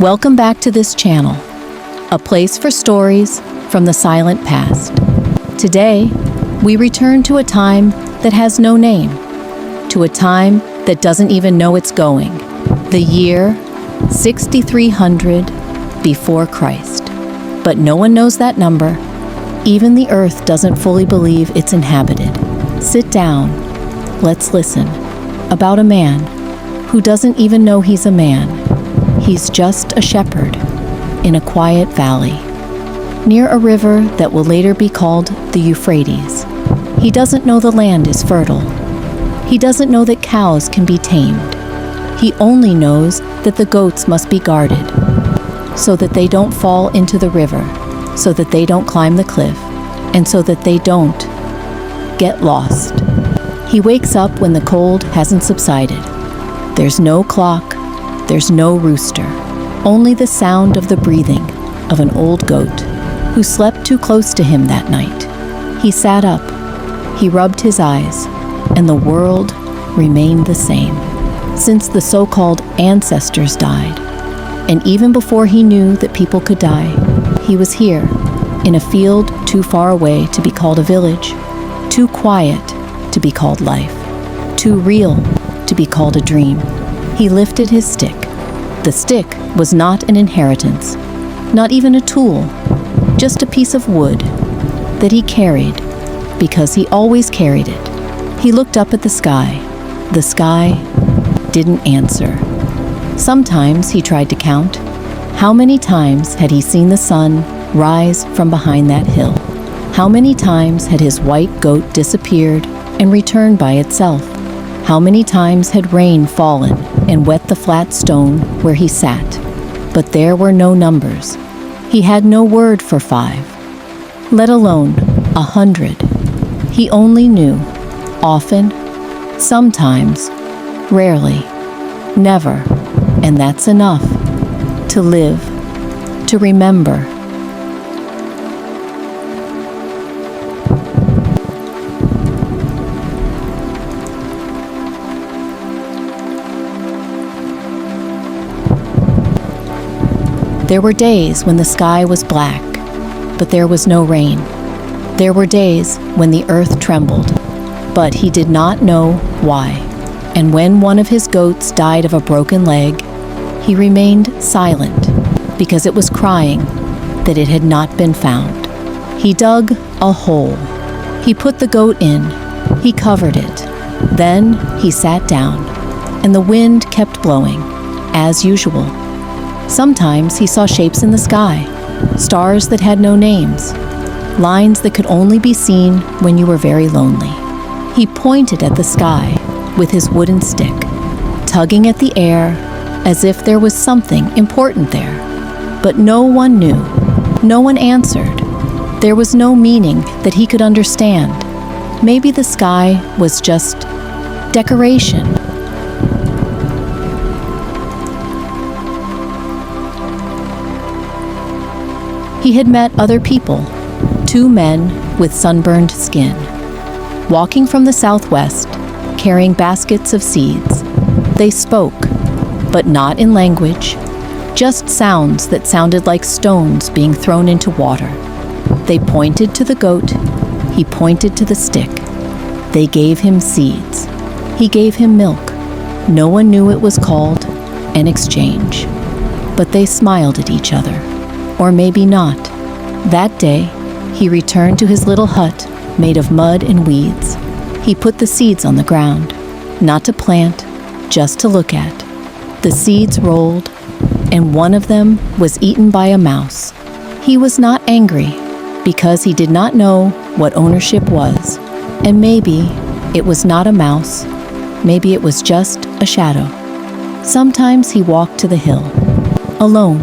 Welcome back to this channel, a place for stories from the silent past. Today, we return to a time that has no name, to a time that doesn't even know it's going, the year 6300 before Christ. But no one knows that number. Even the earth doesn't fully believe it's inhabited. Sit down. Let's listen about a man who doesn't even know he's a man. He's just a shepherd in a quiet valley, near a river that will later be called the Euphrates. He doesn't know the land is fertile. He doesn't know that cows can be tamed. He only knows that the goats must be guarded, so that they don't fall into the river, so that they don't climb the cliff, and so that they don't get lost. He wakes up when the cold hasn't subsided. There's no clock, there's no rooster, only the sound of the breathing of an old goat who slept too close to him that night. He sat up, he rubbed his eyes, and the world remained the same, since the so-called ancestors died. And even before he knew that people could die, he was here, in a field too far away to be called a village, too quiet to be called life, too real to be called a dream. He lifted his stick. The stick was not an inheritance, not even a tool, just a piece of wood that he carried because he always carried it. He looked up at the sky. The sky didn't answer. Sometimes he tried to count. How many times had he seen the sun rise from behind that hill? How many times had his white goat disappeared and returned by itself? How many times had rain fallen and wet the flat stone where he sat? But there were no numbers. He had no word for 5, let alone 100. He only knew, often, sometimes, rarely, never, and that's enough. To live, to remember. There were days when the sky was black, but there was no rain. There were days when the earth trembled, but he did not know why. And when one of his goats died of a broken leg, he remained silent because it was crying that it had not been found. He dug a hole. He put the goat in. He covered it. Then he sat down, and the wind kept blowing, as usual. Sometimes he saw shapes in the sky, stars that had no names, lines that could only be seen when you were very lonely. He pointed at the sky with his wooden stick, tugging at the air as if there was something important there. But no one knew. No one answered. There was no meaning that he could understand. Maybe the sky was just decoration. He had met other people, 2 men with sunburned skin, walking from the southwest, carrying baskets of seeds. They spoke, but not in language, just sounds that sounded like stones being thrown into water. They pointed to the goat, he pointed to the stick. They gave him seeds. He gave him milk. No one knew it was called an exchange. But they smiled at each other. Or maybe not. That day, he returned to his little hut made of mud and weeds. He put the seeds on the ground, not to plant, just to look at. The seeds rolled, and one of them was eaten by a mouse. He was not angry, because he did not know what ownership was, and maybe it was not a mouse, maybe it was just a shadow. Sometimes he walked to the hill, alone,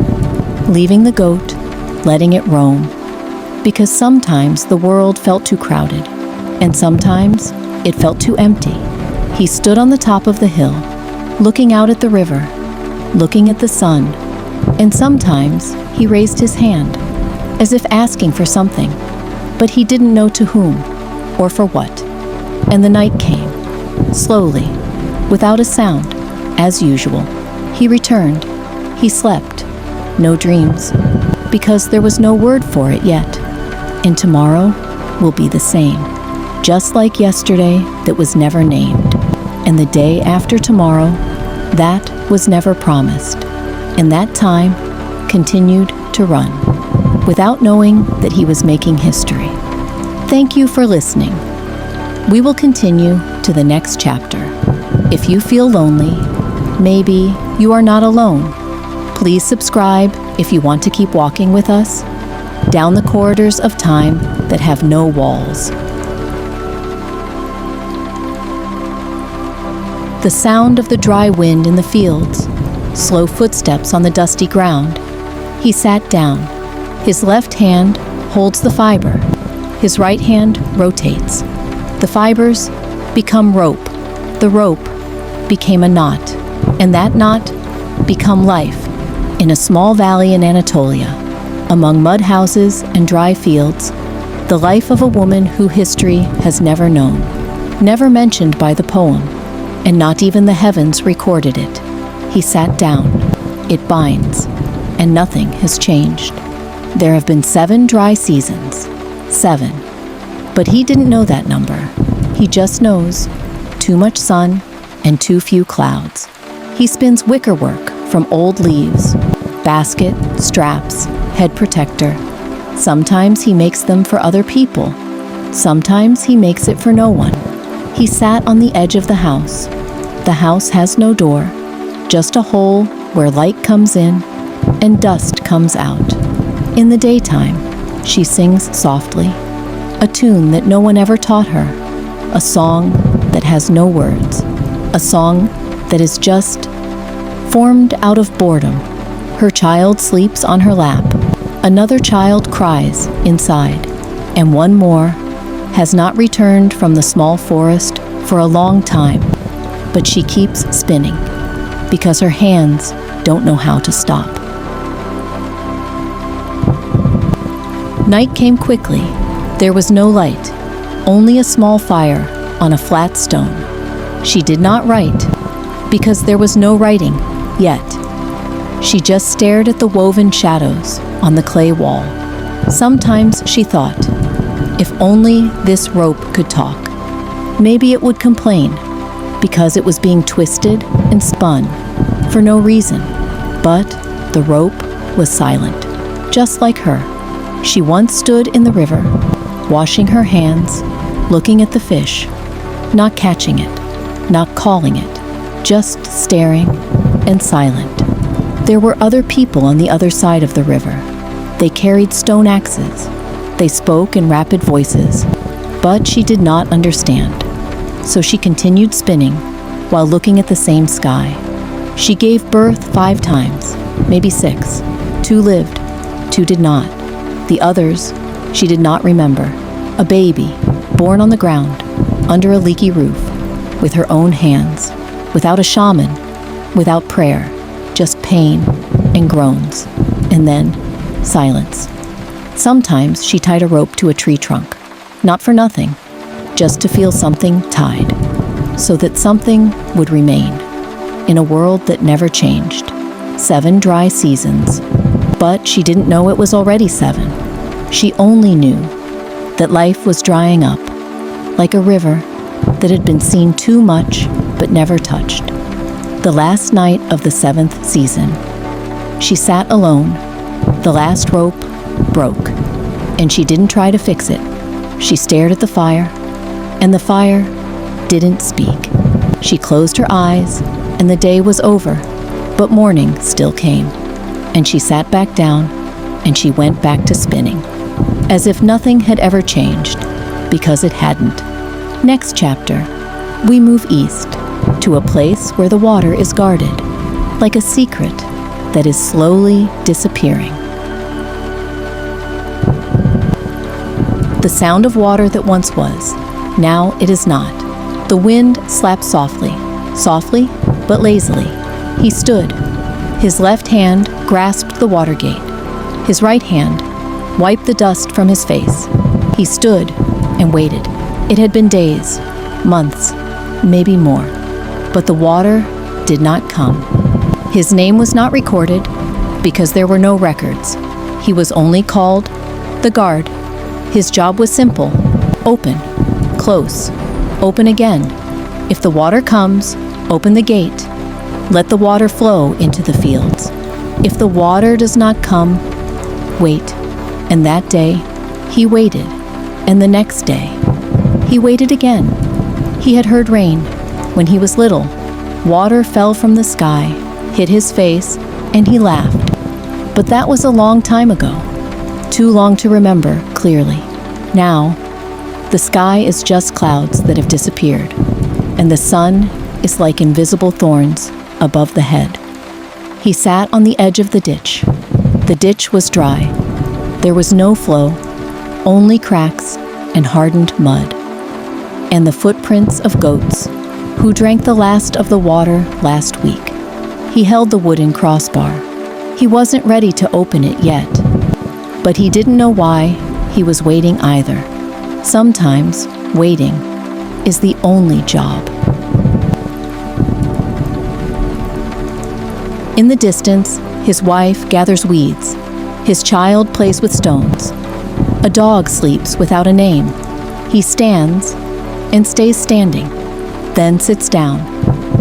leaving the goat, letting it roam, because sometimes the world felt too crowded, and sometimes it felt too empty. He stood on the top of the hill, looking out at the river, looking at the sun, and sometimes he raised his hand, as if asking for something, but he didn't know to whom, or for what. And the night came, slowly, without a sound, as usual. He returned. He slept. no dreams, because there was no word for it yet. And tomorrow will be the same, just like yesterday that was never named, and the day after tomorrow that was never promised. And that time continued to run, without knowing that he was making history. Thank you for listening. We will continue to the next chapter. If you feel lonely, maybe you are not alone. Please subscribe if you want to keep walking with us down the corridors of time that have no walls. The sound of the dry wind in the fields, slow footsteps on the dusty ground. He sat down. His left hand holds the fiber. His right hand rotates. The fibers become rope. The rope became a knot, and that knot become life in a small valley in Anatolia, among mud houses and dry fields, the life of a woman who history has never known, never mentioned by the poem, and not even the heavens recorded it. He sat down. It binds, and nothing has changed. There have been 7 dry seasons. 7. But he didn't know that number. He just knows too much sun and too few clouds. He spins wickerwork from old leaves, basket, straps, head protector. Sometimes he makes them for other people. Sometimes he makes it for no one. He sat on the edge of the house. The house has no door, just a hole where light comes in and dust comes out. In the daytime, she sings softly, a tune that no one ever taught her, a song that has no words, a song that is just formed out of boredom. Her child sleeps on her lap. Another child cries inside, and one more has not returned from the small forest for a long time, but she keeps spinning because her hands don't know how to stop. Night came quickly. There was no light, only a small fire on a flat stone. She did not write because there was no writing yet. She just stared at the woven shadows on the clay wall. Sometimes she thought, if only this rope could talk, maybe it would complain because it was being twisted and spun for no reason. But the rope was silent, just like her. She once stood in the river, washing her hands, looking at the fish, not catching it, not calling it, just staring and silent. There were other people on the other side of the river. They carried stone axes. They spoke in rapid voices, but she did not understand. So she continued spinning while looking at the same sky. She gave birth 5 times, maybe 6. 2 lived, 2 did not. The others, she did not remember. A baby, born on the ground, under a leaky roof, with her own hands, without a shaman, without prayer, just pain and groans, and then silence. Sometimes she tied a rope to a tree trunk, not for nothing, just to feel something tied, so that something would remain, in a world that never changed. 7 dry seasons, but she didn't know it was already 7. She only knew that life was drying up, like a river that had been seen too much but never touched. The last night of the 7th season, she sat alone. The last rope broke, and she didn't try to fix it. She stared at the fire, and the fire didn't speak. She closed her eyes, and the day was over, but morning still came, and she sat back down, and she went back to spinning, as if nothing had ever changed, because it hadn't. Next chapter, we move east, to a place where the water is guarded, like a secret that is slowly disappearing. The sound of water that once was, now it is not. The wind slapped softly, softly but lazily. He stood. His left hand grasped the water gate. His right hand wiped the dust from his face. He stood and waited. It had been days, months, maybe more, but the water did not come. His name was not recorded, because there were no records. He was only called the guard. His job was simple: open, close, open again. If the water comes, open the gate. Let the water flow into the fields. If the water does not come, wait. And that day, he waited. And the next day, he waited again. He had heard rain. When he was little, water fell from the sky, hit his face, and he laughed. But that was a long time ago. Too long to remember clearly. Now, the sky is just clouds that have disappeared, and the sun is like invisible thorns above the head. He sat on the edge of the ditch. The ditch was dry. There was no flow, only cracks and hardened mud, and the footprints of goats who drank the last of the water last week. He held the wooden crossbar. He wasn't ready to open it yet, but he didn't know why he was waiting either. Sometimes waiting is the only job. In the distance, his wife gathers weeds. His child plays with stones. A dog sleeps without a name. He stands and stays standing, then sits down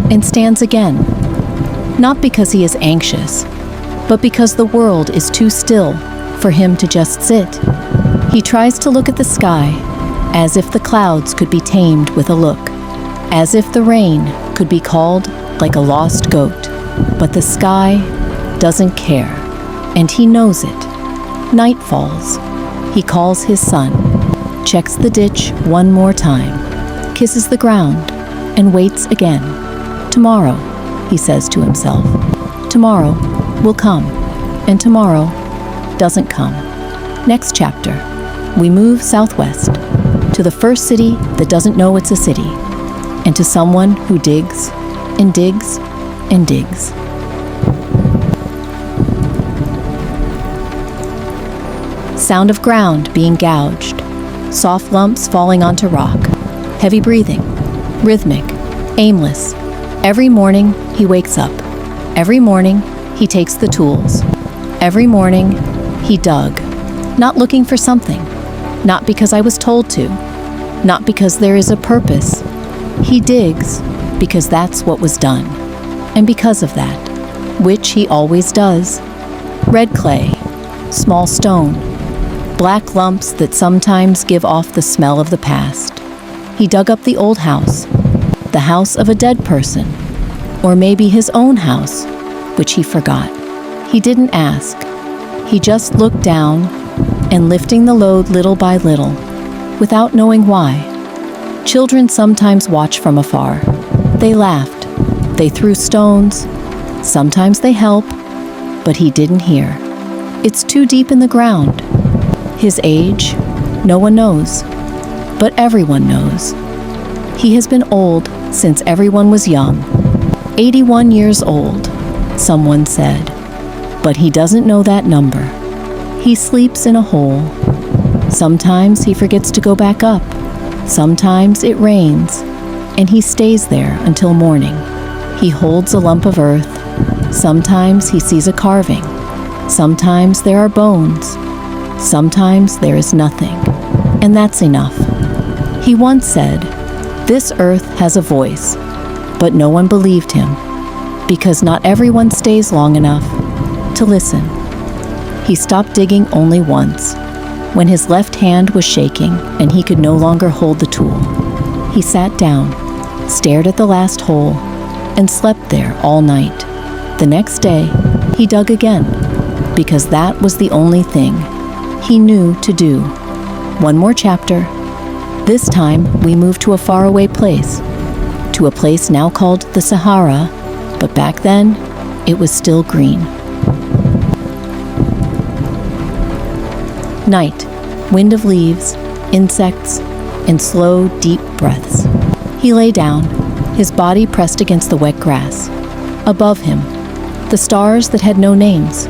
and stands again. Not because he is anxious, but because the world is too still for him to just sit. He tries to look at the sky as if the clouds could be tamed with a look, as if the rain could be called like a lost goat. But the sky doesn't care, and he knows it. Night falls. He calls his son, checks the ditch one more time, kisses the ground, and waits again. Tomorrow, he says to himself, tomorrow will come, and tomorrow doesn't come. Next chapter, we move southwest to the first city that doesn't know it's a city, and to someone who digs and digs and digs. Sound of ground being gouged, soft lumps falling onto rock, heavy breathing, rhythmic, aimless. Every morning he wakes up. Every morning he takes the tools. Every morning he dug, not looking for something, not because I was told to, not because there is a purpose. He digs because that's what was done. And because of that, which he always does, red clay, small stone, black lumps that sometimes give off the smell of the past. He dug up the old house, the house of a dead person, or maybe his own house, which he forgot. He didn't ask. He just looked down and lifting the load little by little, without knowing why. Children sometimes watch from afar. They laughed. They threw stones. Sometimes they help, but he didn't hear. It's too deep in the ground. His age, no one knows, but everyone knows. He has been old since everyone was young. 81 years old, someone said, but he doesn't know that number. He sleeps in a hole. Sometimes he forgets to go back up. Sometimes it rains, and he stays there until morning. He holds a lump of earth. Sometimes he sees a carving. Sometimes there are bones. Sometimes there is nothing, and that's enough. He once said, "This earth has a voice," but no one believed him, because not everyone stays long enough to listen. He stopped digging only once, when his left hand was shaking and he could no longer hold the tool. He sat down, stared at the last hole, and slept there all night. The next day, he dug again, because that was the only thing he knew to do. One more chapter. This time, we move to a faraway place, to a place now called the Sahara, but back then, it was still green. Night, wind of leaves, insects, and slow, deep breaths. He lay down, his body pressed against the wet grass. Above him, the stars that had no names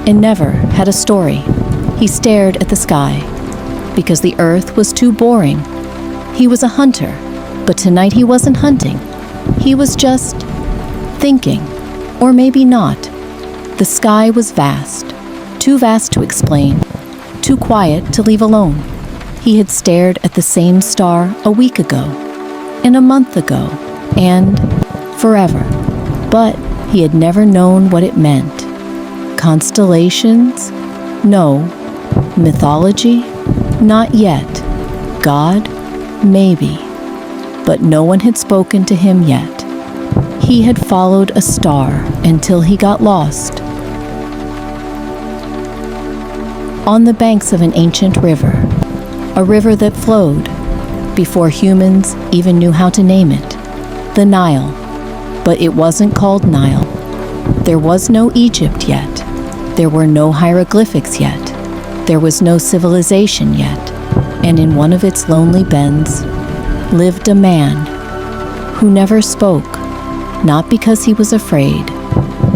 and never had a story. He stared at the sky, because the earth was too boring. He was a hunter, but tonight he wasn't hunting. He was just thinking, or maybe not. The sky was vast, too vast to explain, too quiet to leave alone. He had stared at the same star a week ago, and a month ago, and forever. But he had never known what it meant. Constellations? No. Mythology? Not yet. God? Maybe. But no one had spoken to him yet. He had followed a star until he got lost. On the banks of an ancient river, a river that flowed before humans even knew how to name it, the Nile. But it wasn't called Nile. There was no Egypt yet. There were no hieroglyphics yet. There was no civilization yet. And in one of its lonely bends lived a man who never spoke, not because he was afraid,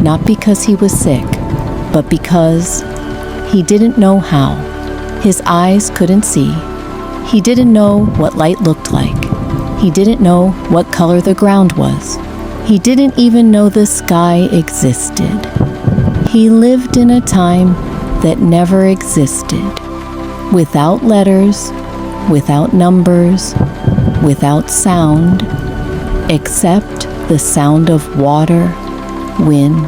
not because he was sick, but because he didn't know how. His eyes couldn't see. He didn't know what light looked like. He didn't know what color the ground was. He didn't even know the sky existed. He lived in a time that never existed, without letters, without numbers, without sound, except the sound of water, wind,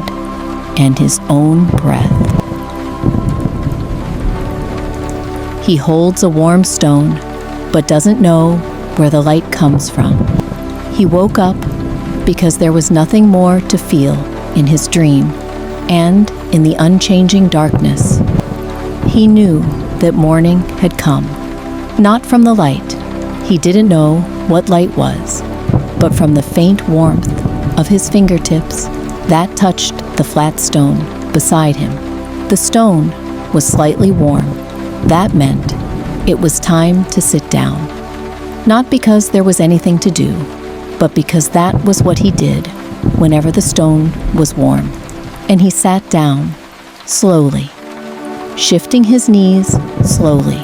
and his own breath. He holds a warm stone, but doesn't know where the light comes from. He woke up because there was nothing more to feel in his dream, and in the unchanging darkness, he knew that morning had come. Not from the light. He didn't know what light was, but from the faint warmth of his fingertips that touched the flat stone beside him. The stone was slightly warm. That meant it was time to sit down. Not because there was anything to do, but because that was what he did whenever the stone was warm. And he sat down, slowly, shifting his knees slowly,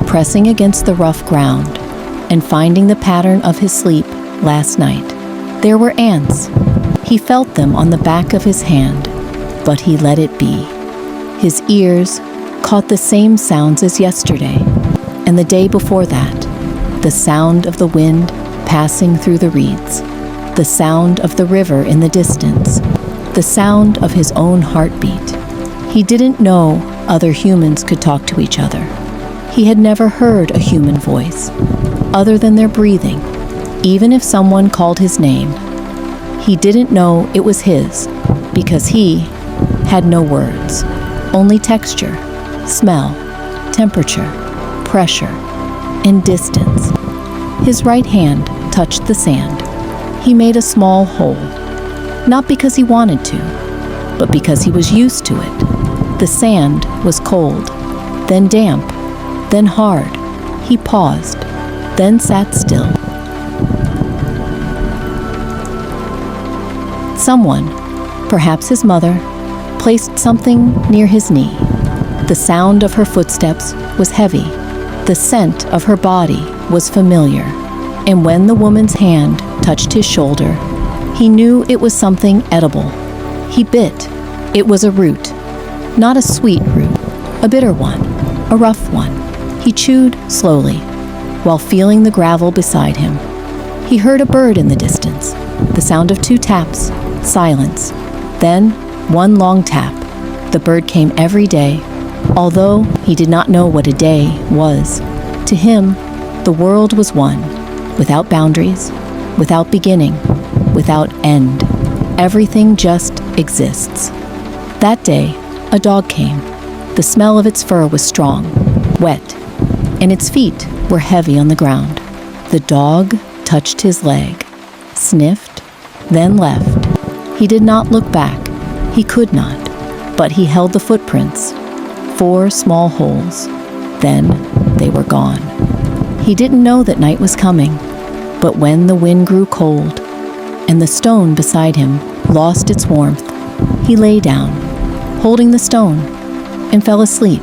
pressing against the rough ground, and finding the pattern of his sleep last night. There were ants. He felt them on the back of his hand, but he let it be. His ears caught the same sounds as yesterday, and the day before that, the sound of the wind passing through the reeds, the sound of the river in the distance, the sound of his own heartbeat. He didn't know other humans could talk to each other. He had never heard a human voice, other than their breathing, even if someone called his name. He didn't know it was his, because he had no words, only texture, smell, temperature, pressure, and distance. His right hand touched the sand. He made a small hole, not because he wanted to, but because he was used to it. The sand was cold, then damp, then hard. He paused, then sat still. Someone, perhaps his mother, placed something near his knee. The sound of her footsteps was heavy. The scent of her body was familiar. And when the woman's hand touched his shoulder, he knew it was something edible. He bit. It was a root. Not a sweet root, a bitter one, a rough one. He chewed slowly, while feeling the gravel beside him. He heard a bird in the distance, the sound of 2 taps, silence, then 1 long tap. The bird came every day, although he did not know what a day was. To him, the world was one, without boundaries, without beginning, without end. Everything just exists. That day, a dog came. The smell of its fur was strong, wet, and its feet were heavy on the ground. The dog touched his leg, sniffed, then left. He did not look back. He could not, but he held the footprints, 4 small holes. Then they were gone. He didn't know that night was coming, but when the wind grew cold and the stone beside him lost its warmth, he lay down, holding the stone, and fell asleep,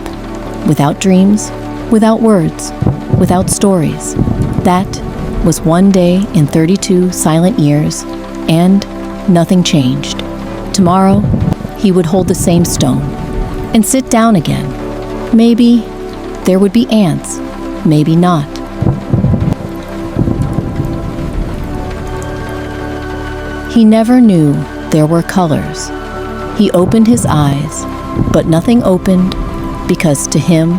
without dreams, without words, without stories. That was 1 day in 32 silent years, and nothing changed. Tomorrow, he would hold the same stone and sit down again. Maybe there would be ants, maybe not. He never knew there were colors. He opened his eyes, but nothing opened because to him,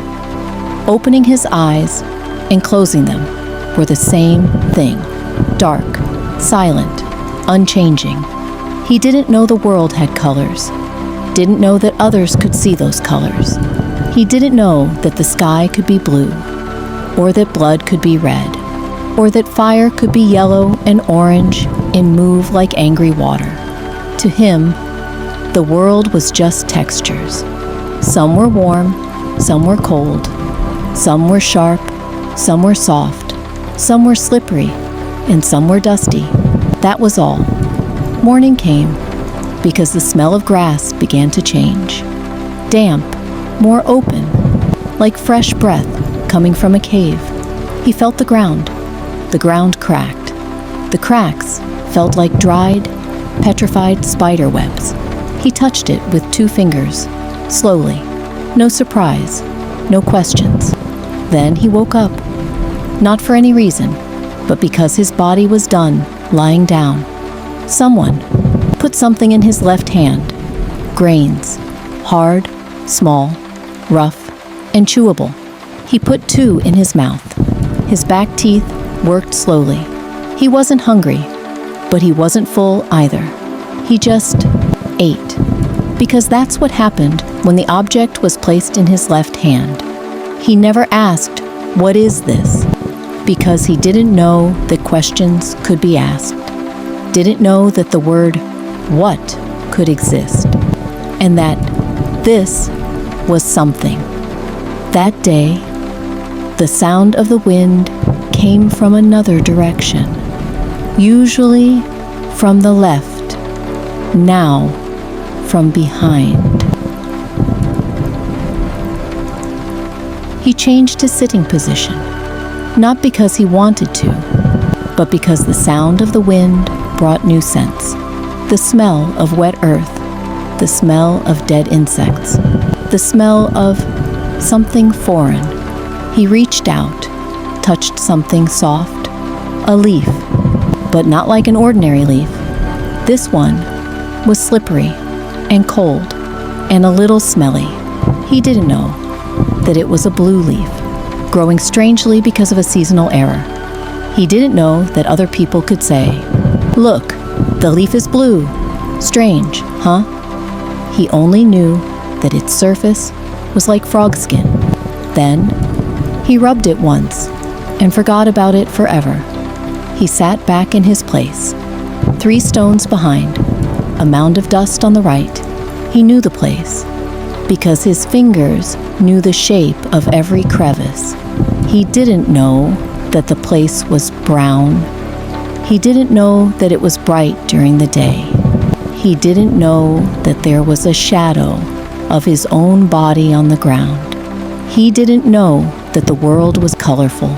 opening his eyes and closing them were the same thing. Dark, silent, unchanging. He didn't know the world had colors. Didn't know that others could see those colors. He didn't know that the sky could be blue, or that blood could be red, or that fire could be yellow and orange and move like angry water. To him, the world was just textures. Some were warm, some were cold, some were sharp, some were soft, some were slippery, and some were dusty. That was all. Morning came, because the smell of grass began to change. Damp, more open, like fresh breath coming from a cave. He felt the ground. The ground cracked. The cracks felt like dried, petrified spider webs. He touched it with 2 fingers, slowly. No surprise, no questions. Then he woke up. Not for any reason, but because his body was done lying down. Someone put something in his left hand. Grains, hard, small, rough, and chewable. He put 2 in his mouth. His back teeth worked slowly. He wasn't hungry, but he wasn't full either. He just ate, because that's what happened when the object was placed in his left hand. He never asked, "What is this?" because he didn't know that questions could be asked. Didn't know that the word "what" could exist, and that this was something. That day, the sound of the wind came from another direction, usually from the left, now from behind. He changed his sitting position, not because he wanted to, but because the sound of the wind brought new scents. The smell of wet earth, the smell of dead insects, the smell of something foreign. He reached out, touched something soft, a leaf, but not like an ordinary leaf. This one was slippery and cold and a little smelly. He didn't know that it was a blue leaf, growing strangely because of a seasonal error. He didn't know that other people could say, "Look, the leaf is blue. Strange, huh?" He only knew that its surface was like frog skin. Then, he rubbed it once and forgot about it forever. He sat back in his place, 3 stones behind, a mound of dust on the right. He knew the place, because his fingers knew the shape of every crevice. He didn't know that the place was brown. He didn't know that it was bright during the day. He didn't know that there was a shadow of his own body on the ground. He didn't know that the world was colorful,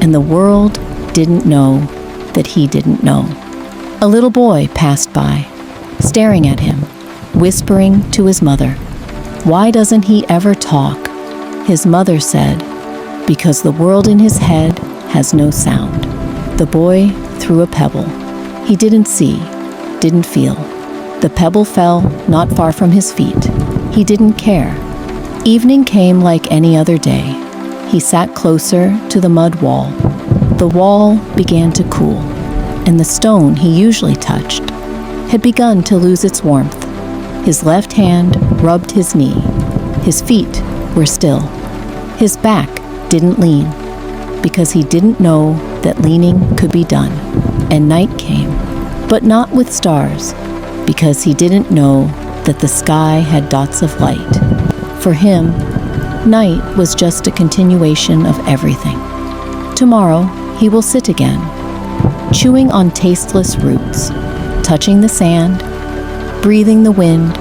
and the world didn't know that he didn't know. A little boy passed by, staring at him, whispering to his mother. "Why doesn't he ever talk?" His mother said, "Because the world in his head has no sound." The boy threw a pebble. He didn't see, didn't feel. The pebble fell not far from his feet. He didn't care. Evening came like any other day. He sat closer to the mud wall. The wall began to cool, and the stone he usually touched had begun to lose its warmth. His left hand rubbed his knee. His feet were still. His back didn't lean, because he didn't know that leaning could be done. And night came, but not with stars, because he didn't know that the sky had dots of light. For him, night was just a continuation of everything. Tomorrow, he will sit again, chewing on tasteless roots, touching the sand, breathing the wind,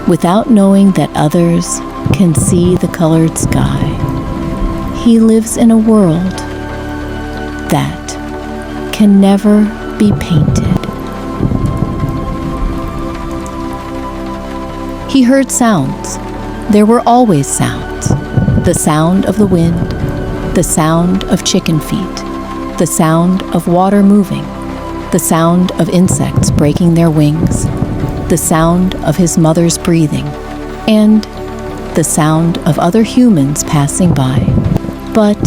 without knowing that others can see the colored sky. He lives in a world that can never be painted. He heard sounds. There were always sounds. The sound of the wind, the sound of chicken feet, the sound of water moving, the sound of insects breaking their wings, the sound of his mother's breathing, and the sound of other humans passing by. But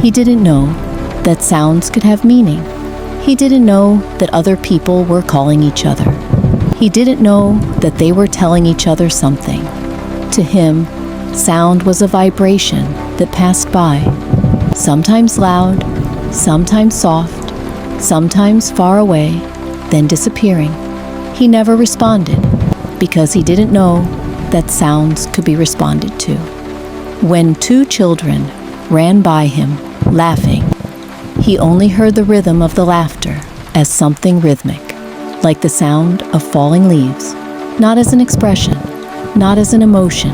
he didn't know that sounds could have meaning. He didn't know that other people were calling each other. He didn't know that they were telling each other something. To him, sound was a vibration that passed by, sometimes loud, sometimes soft, sometimes far away, then disappearing. He never responded because he didn't know that sounds could be responded to. When two children ran by him, laughing, he only heard the rhythm of the laughter as something rhythmic, like the sound of falling leaves, not as an expression, not as an emotion,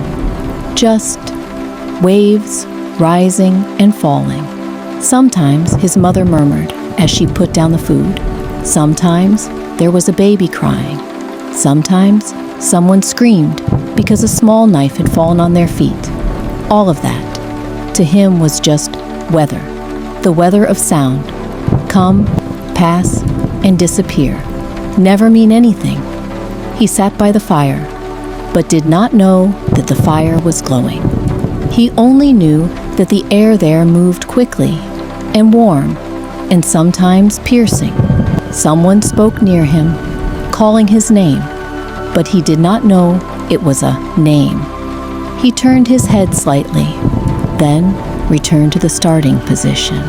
just waves rising and falling. Sometimes his mother murmured as she put down the food. Sometimes there was a baby crying. Sometimes someone screamed because a small knife had fallen on their feet. All of that, to him, was just weather, the weather of sound. Come, pass, and disappear. Never mean anything. He sat by the fire, but did not know that the fire was glowing. He only knew that the air there moved quickly and warm, and sometimes piercing. Someone spoke near him, calling his name, but he did not know it was a name. He turned his head slightly, then returned to the starting position.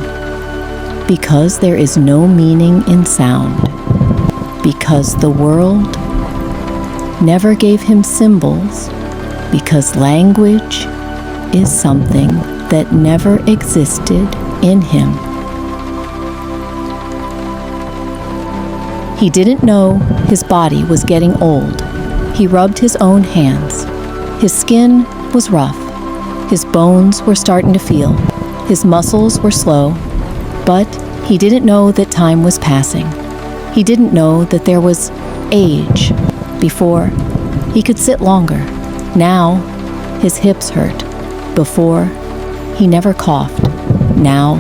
Because there is no meaning in sound, because the world never gave him symbols, because language is something that never existed in him. He didn't know his body was getting old. He rubbed his own hands. His skin was rough. His bones were starting to feel. His muscles were slow. But he didn't know that time was passing. He didn't know that there was age. Before, he could sit longer. Now, his hips hurt. Before, he never coughed. Now,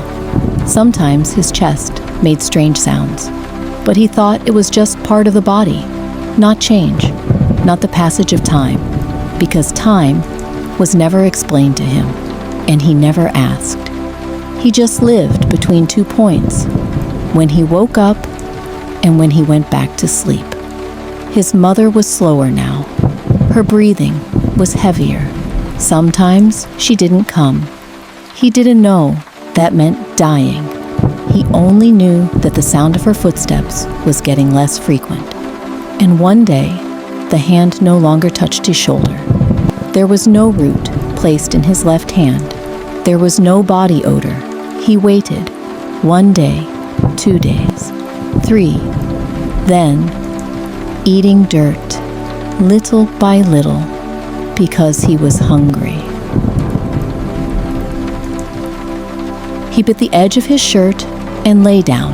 sometimes his chest made strange sounds. But he thought it was just part of the body, not change, not the passage of time, because time was never explained to him, and he never asked. He just lived between 2 points, when he woke up and when he went back to sleep. His mother was slower now. Her breathing was heavier. Sometimes she didn't come. He didn't know that meant dying. He only knew that the sound of her footsteps was getting less frequent. And one day, the hand no longer touched his shoulder. There was no root placed in his left hand. There was no body odor. He waited. 1 day, 2 days, 3. Then, eating dirt, little by little, because he was hungry. He bit the edge of his shirt and lay down.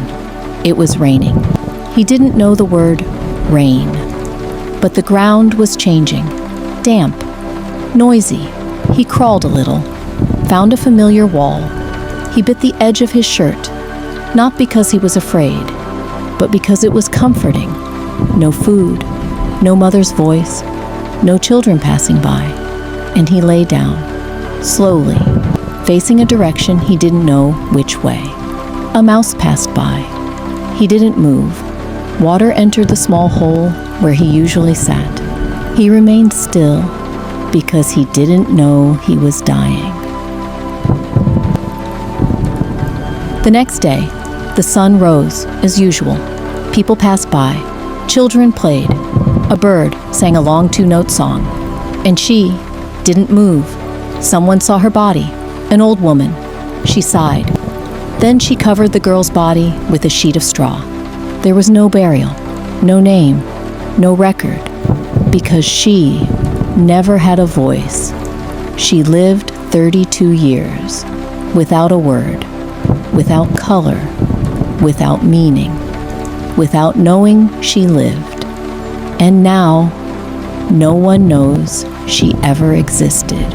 It was raining. He didn't know the word rain, but the ground was changing, damp, noisy. He crawled a little, found a familiar wall. He bit the edge of his shirt, not because he was afraid, but because it was comforting. No food, no mother's voice, no children passing by, and he lay down, slowly, facing a direction he didn't know which way. A mouse passed by. He didn't move. Water entered the small hole where he usually sat. He remained still because he didn't know he was dying. The next day, the sun rose as usual. People passed by. Children played. A bird sang a long 2-note song. And she didn't move. Someone saw her body, an old woman. She sighed. Then she covered the girl's body with a sheet of straw. There was no burial, no name, no record, because she never had a voice. She lived 32 years, without a word, without color, without meaning, without knowing she lived. And now, no one knows she ever existed.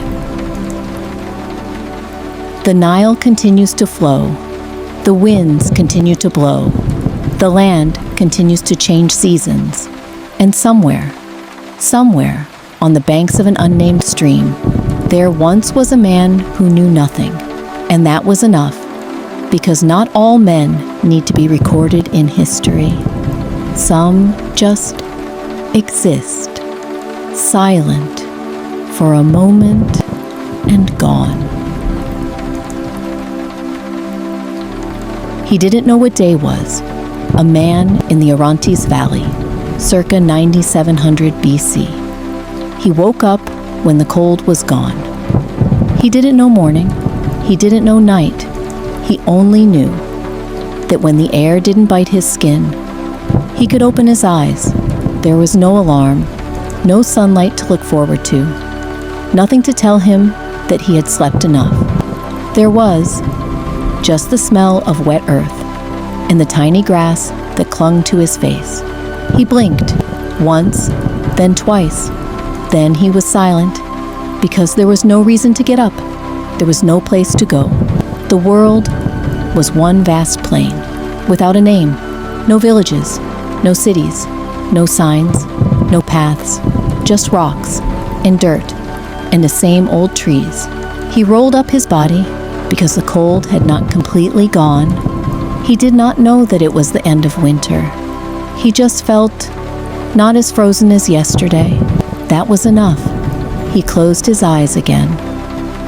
The Nile continues to flow. The winds continue to blow. The land continues to change seasons. And somewhere on the banks of an unnamed stream, there once was a man who knew nothing. And that was enough, because not all men need to be recorded in history. Some just exist, silent for a moment and gone. He didn't know what day was. A man in the Orontes Valley, circa 9700 BC. He woke up when the cold was gone. He didn't know morning. He didn't know night. He only knew that when the air didn't bite his skin, he could open his eyes. There was no alarm, no sunlight to look forward to, nothing to tell him that he had slept enough. There was just the smell of wet earth and the tiny grass that clung to his face. He blinked once, then twice. Then he was silent because there was no reason to get up. There was no place to go. The world was one vast plain, without a name, no villages, no cities, no signs, no paths, just rocks and dirt and the same old trees. He rolled up his body because the cold had not completely gone. He did not know that it was the end of winter. He just felt not as frozen as yesterday. That was enough. He closed his eyes again.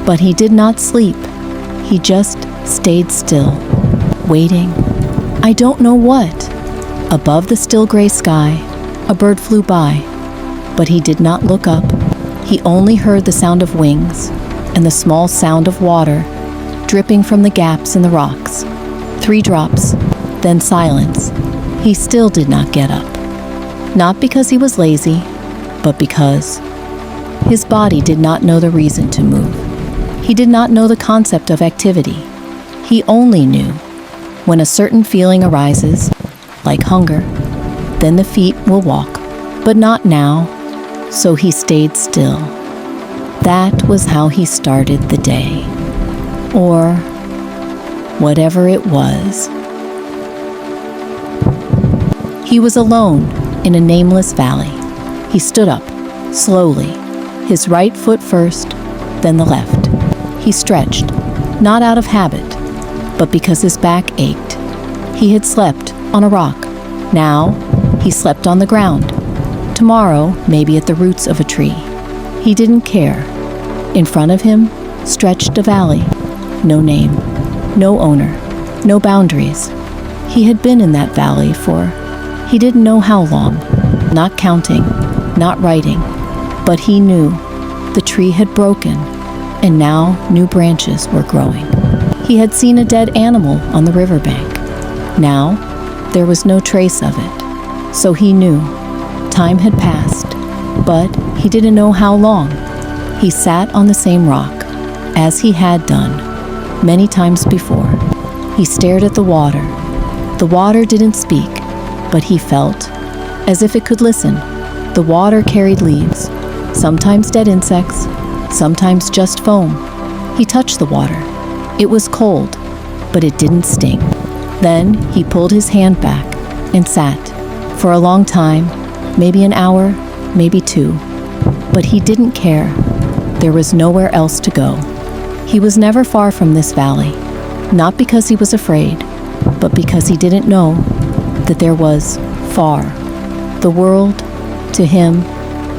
But he did not sleep. He just stayed still, waiting. I don't know what. Above the still gray sky, a bird flew by, but he did not look up. He only heard the sound of wings and the small sound of water dripping from the gaps in the rocks. 3 drops, then silence. He still did not get up. Not because he was lazy, but because his body did not know the reason to move. He did not know the concept of activity. He only knew when a certain feeling arises, like hunger, then the feet will walk, but not now, so he stayed still. That was how he started the day, or whatever it was. He was alone in a nameless valley. He stood up, slowly, his right foot first, then the left. He stretched, not out of habit, but because his back ached. He had slept on a rock. Now, he slept on the ground. Tomorrow, maybe at the roots of a tree. He didn't care. In front of him stretched a valley. No name, no owner, no boundaries. He had been in that valley for he didn't know how long, not counting, not writing, but he knew the tree had broken, and now new branches were growing. He had seen a dead animal on the riverbank. Now, there was no trace of it, so he knew time had passed, but he didn't know how long. He sat on the same rock, as he had done many times before. He stared at the water. The water didn't speak, but he felt as if it could listen. The water carried leaves, sometimes dead insects, sometimes just foam. He touched the water. It was cold, but it didn't sting. Then he pulled his hand back and sat for a long time, maybe an hour, maybe 2. But he didn't care. There was nowhere else to go. He was never far from this valley, not because he was afraid, but because he didn't know that there was far. The world, to him,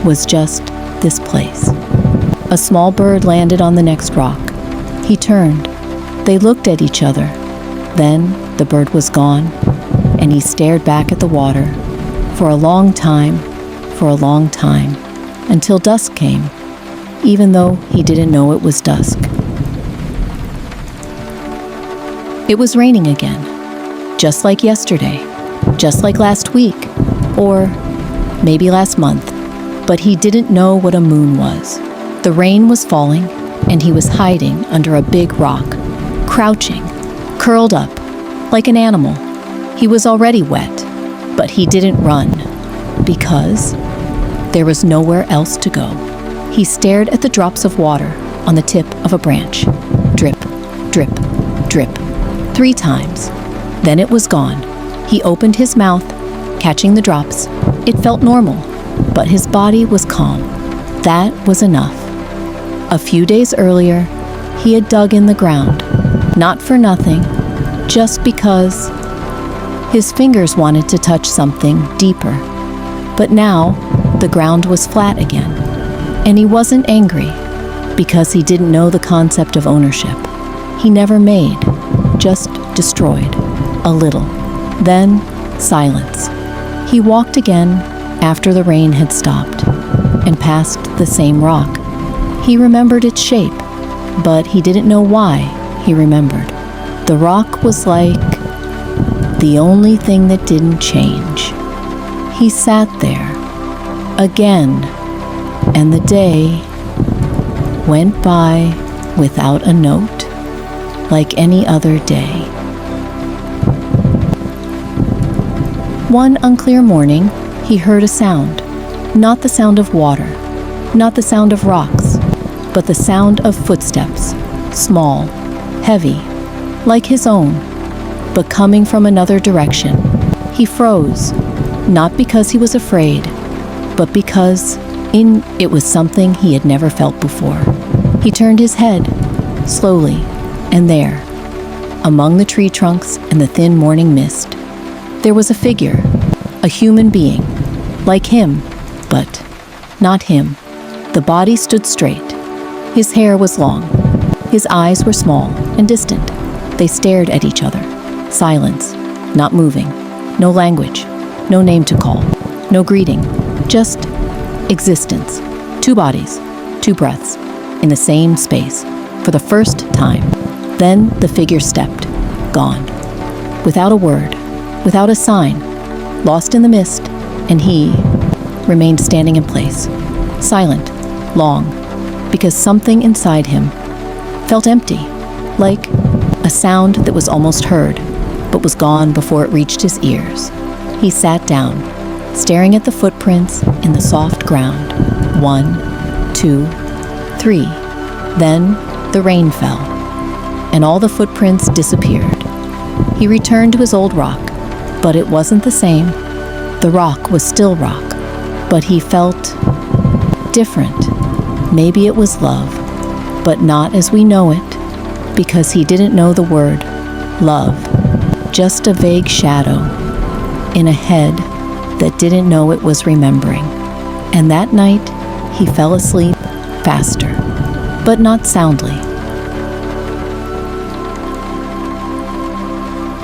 was just this place. A small bird landed on the next rock. He turned. They looked at each other. Then the bird was gone, and he stared back at the water for a long time, until dusk came, even though he didn't know it was dusk. It was raining again, just like yesterday, just like last week, or maybe last month, but he didn't know what a moon was. The rain was falling, and he was hiding under a big rock, crouching, curled up, like an animal. He was already wet, but he didn't run, because There was nowhere else to go. He stared at the drops of water on the tip of a branch. Drip, drip, drip. 3 times. Then it was gone. He opened his mouth, catching the drops. It felt normal, but his body was calm. That was enough. A few days earlier, he had dug in the ground, not for nothing, just because his fingers wanted to touch something deeper. But now, the ground was flat again, and he wasn't angry because he didn't know the concept of ownership. He never made, just destroyed, a little. Then, silence. He walked again after the rain had stopped and passed the same rock. He remembered its shape, but he didn't know why he remembered. The rock was like the only thing that didn't change. He sat there again, and the day went by without a note, like any other day. One unclear morning, he heard a sound. Not the sound of water, not the sound of rocks, but the sound of footsteps, small, heavy, like his own, but coming from another direction. He froze, not because he was afraid, but because it was something he had never felt before. He turned his head, slowly, and there, among the tree trunks and the thin morning mist, there was a figure, a human being, like him, but not him. The body stood straight. His hair was long. His eyes were small and distant. They stared at each other. Silence, not moving. No language, no name to call, no greeting, just existence. 2 bodies, 2 breaths, in the same space, for the first time. Then the figure stepped, gone. Without a word, without a sign, lost in the mist, and he remained standing in place, silent, long, because something inside him felt empty, like a sound that was almost heard, but was gone before it reached his ears. He sat down, staring at the footprints in the soft ground. 1, 2, 3. Then the rain fell, and all the footprints disappeared. He returned to his old rock, but it wasn't the same. The rock was still rock, but he felt different. Maybe it was love, but not as we know it, because he didn't know the word love, just a vague shadow in a head that didn't know it was remembering. And that night, he fell asleep faster, but not soundly.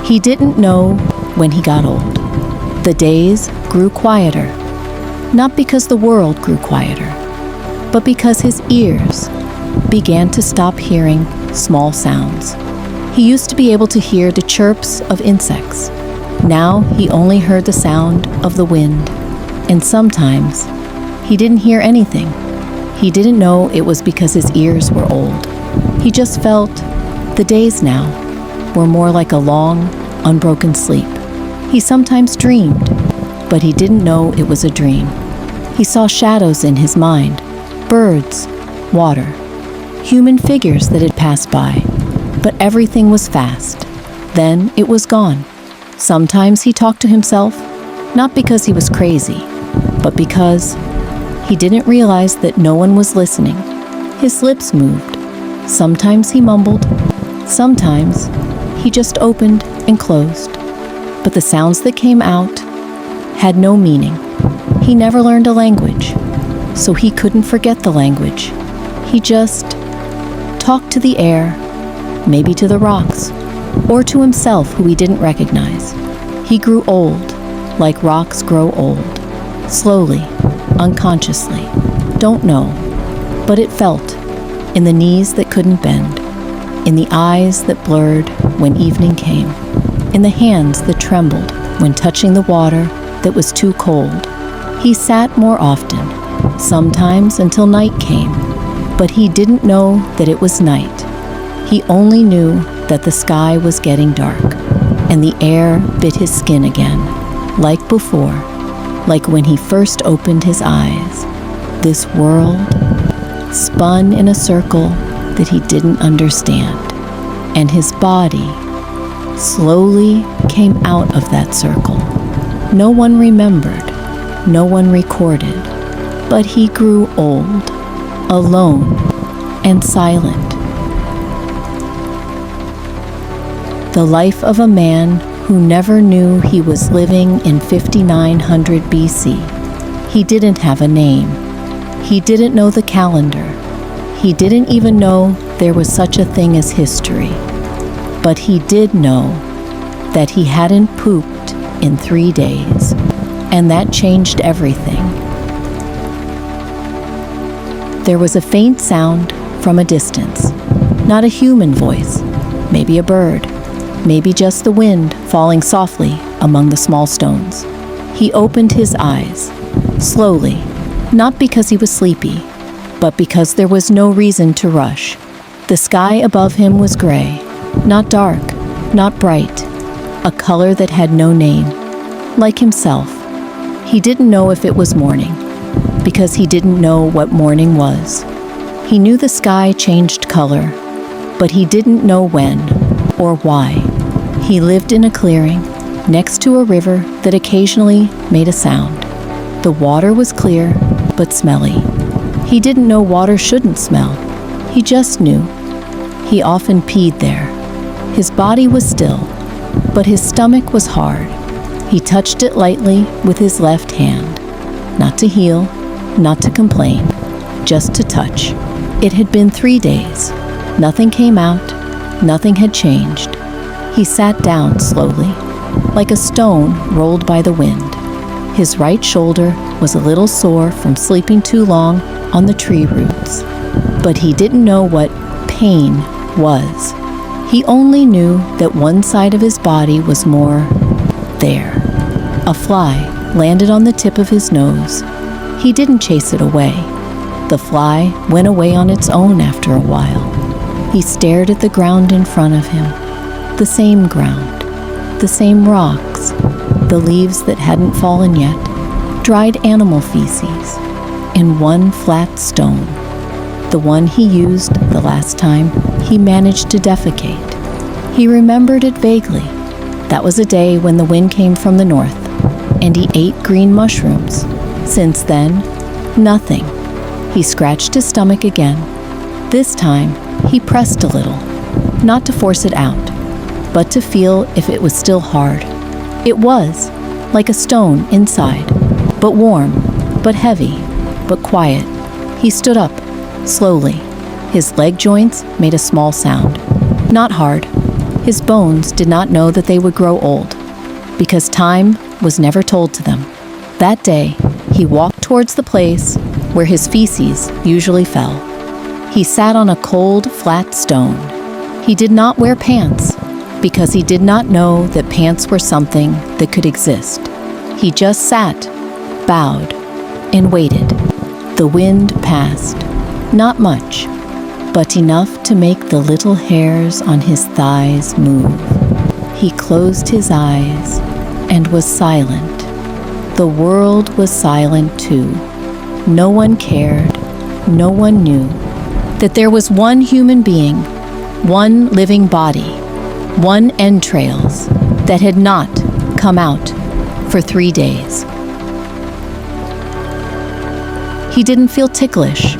He didn't know when he got old. The days grew quieter, not because the world grew quieter, but because his ears began to stop hearing small sounds. He used to be able to hear the chirps of insects. Now he only heard the sound of the wind, and sometimes he didn't hear anything. He didn't know it was because his ears were old. He just felt the days now were more like a long, unbroken sleep. He sometimes dreamed, but he didn't know it was a dream. He saw shadows in his mind, birds, water, human figures that had passed by, but everything was fast. Then it was gone. Sometimes he talked to himself, not because he was crazy, but because he didn't realize that no one was listening. His lips moved. Sometimes he mumbled. Sometimes he just opened and closed. But the sounds that came out had no meaning. He never learned a language, so he couldn't forget the language. He just talked to the air, maybe to the rocks, or to himself who he didn't recognize. He grew old, like rocks grow old, slowly, unconsciously. Don't know, but it felt, in the knees that couldn't bend, in the eyes that blurred when evening came, in the hands that trembled when touching the water that was too cold. He sat more often, sometimes until night came, but he didn't know that it was night. He only knew that the sky was getting dark, and the air bit his skin again, like before. like when he first opened his eyes. This world spun in a circle that he didn't understand, and his body slowly came out of that circle. No one remembered, no one recorded, but he grew old, alone, and silent. The life of a man who never knew he was living in 5900 BC. He didn't have a name. He didn't know the calendar. He didn't even know there was such a thing as history. But he did know that he hadn't pooped in 3 days, and that changed everything. There was a faint sound from a distance, not a human voice, maybe a bird, maybe just the wind falling softly among the small stones. He opened his eyes, slowly, not because he was sleepy, but because there was no reason to rush. The sky above him was gray, not dark, not bright, a color that had no name, like himself. He didn't know if it was morning, because he didn't know what morning was. He knew the sky changed color, but he didn't know when or why. He lived in a clearing next to a river that occasionally made a sound. The water was clear but smelly. He didn't know water shouldn't smell. He just knew. He often peed there. His body was still, but his stomach was hard. He touched it lightly with his left hand, not to heal, not to complain, just to touch. It had been 3 days. Nothing came out, nothing had changed. He sat down slowly, like a stone rolled by the wind. His right shoulder was a little sore from sleeping too long on the tree roots, but he didn't know what pain was. He only knew that one side of his body was more there. A fly landed on the tip of his nose. He didn't chase it away. The fly went away on its own after a while. He stared at the ground in front of him. The same ground, the same rocks, the leaves that hadn't fallen yet, dried animal feces, and one flat stone, the one he used the last time he managed to defecate. He remembered it vaguely. That was a day when the wind came from the north, and he ate green mushrooms. Since then, nothing. He scratched his stomach again. This time, he pressed a little, not to force it out, but to feel if it was still hard. It was, like a stone inside, but warm, but heavy, but quiet. He stood up, slowly. His leg joints made a small sound. Not hard. His bones did not know that they would grow old, because time was never told to them. That day, he walked towards the place where his feces usually fell. He sat on a cold, flat stone. He did not wear pants, because he did not know that pants were something that could exist. He just sat, bowed, and waited. The wind passed. Not much, but enough to make the little hairs on his thighs move. He closed his eyes and was silent. The world was silent too. No one cared, no one knew that there was one human being, one living body, one entrails that had not come out for 3 days. He didn't feel ticklish.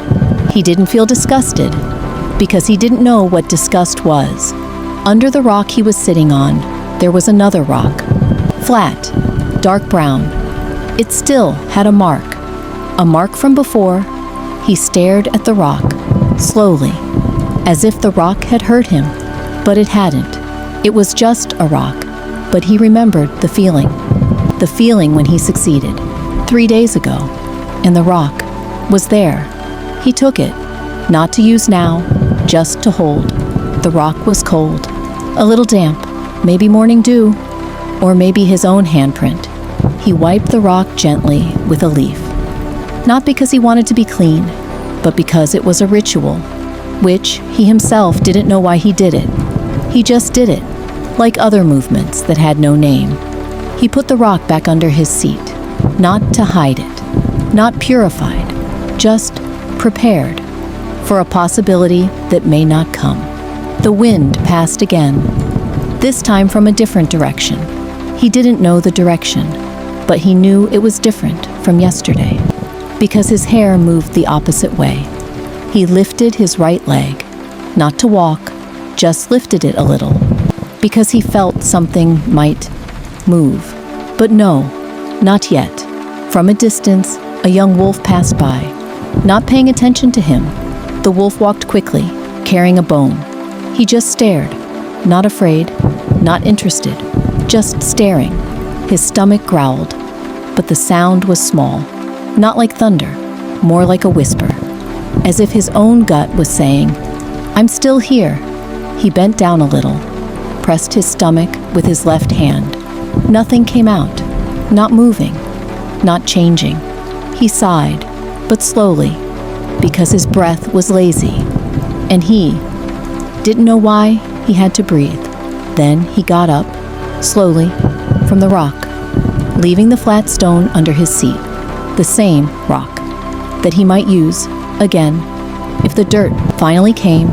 He didn't feel disgusted, because he didn't know what disgust was. Under the rock he was sitting on, there was another rock, flat, dark brown. It still had a mark from before. He stared at the rock, slowly, as if the rock had hurt him, but it hadn't. It was just a rock, but he remembered the feeling when he succeeded, 3 days ago, and the rock was there. He took it, not to use now, just to hold. The rock was cold, a little damp, maybe morning dew, or maybe his own handprint. He wiped the rock gently with a leaf, not because he wanted to be clean, but because it was a ritual, which he himself didn't know why he did it. He just did it, like other movements that had no name. He put the rock back under his seat, not to hide it, not purified, just prepared for a possibility that may not come. The wind passed again, this time from a different direction. He didn't know the direction, but he knew it was different from yesterday, because his hair moved the opposite way. He lifted his right leg, not to walk, just lifted it a little, because he felt something might move. But no, not yet. From a distance, a young wolf passed by. Not paying attention to him, the wolf walked quickly, carrying a bone. He just stared, not afraid, not interested, just staring. His stomach growled, but the sound was small, not like thunder, more like a whisper, as if his own gut was saying, "I'm still here." He bent down a little, pressed his stomach with his left hand. Nothing came out, not moving, not changing. He sighed, but slowly, because his breath was lazy, and he didn't know why he had to breathe. Then he got up, slowly, from the rock, leaving the flat stone under his seat, the same rock that he might use again if the dirt finally came,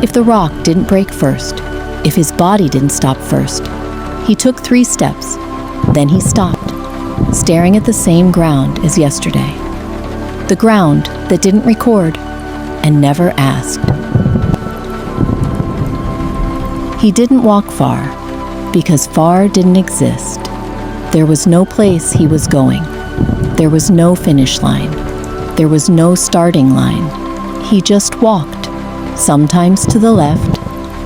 if the rock didn't break first, if his body didn't stop first. He took 3 steps, then he stopped, staring at the same ground as yesterday. The ground that didn't record and never asked. He didn't walk far, because far didn't exist. There was no place he was going. There was no finish line. There was no starting line. He just walked, sometimes to the left,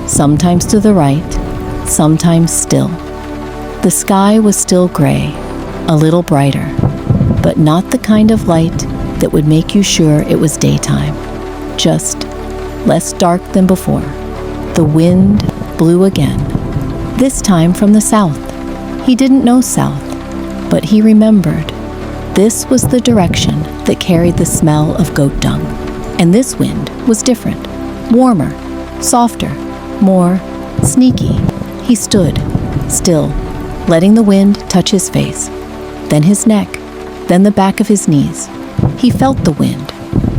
sometimes to the right, sometimes still. The sky was still gray, a little brighter, but not the kind of light that would make you sure it was daytime, just less dark than before. The wind blew again, this time from the south. He didn't know south, but he remembered. This was the direction that carried the smell of goat dung. And this wind was different, warmer, softer, more sneaky. He stood, still, letting the wind touch his face, then his neck, then the back of his knees. He felt the wind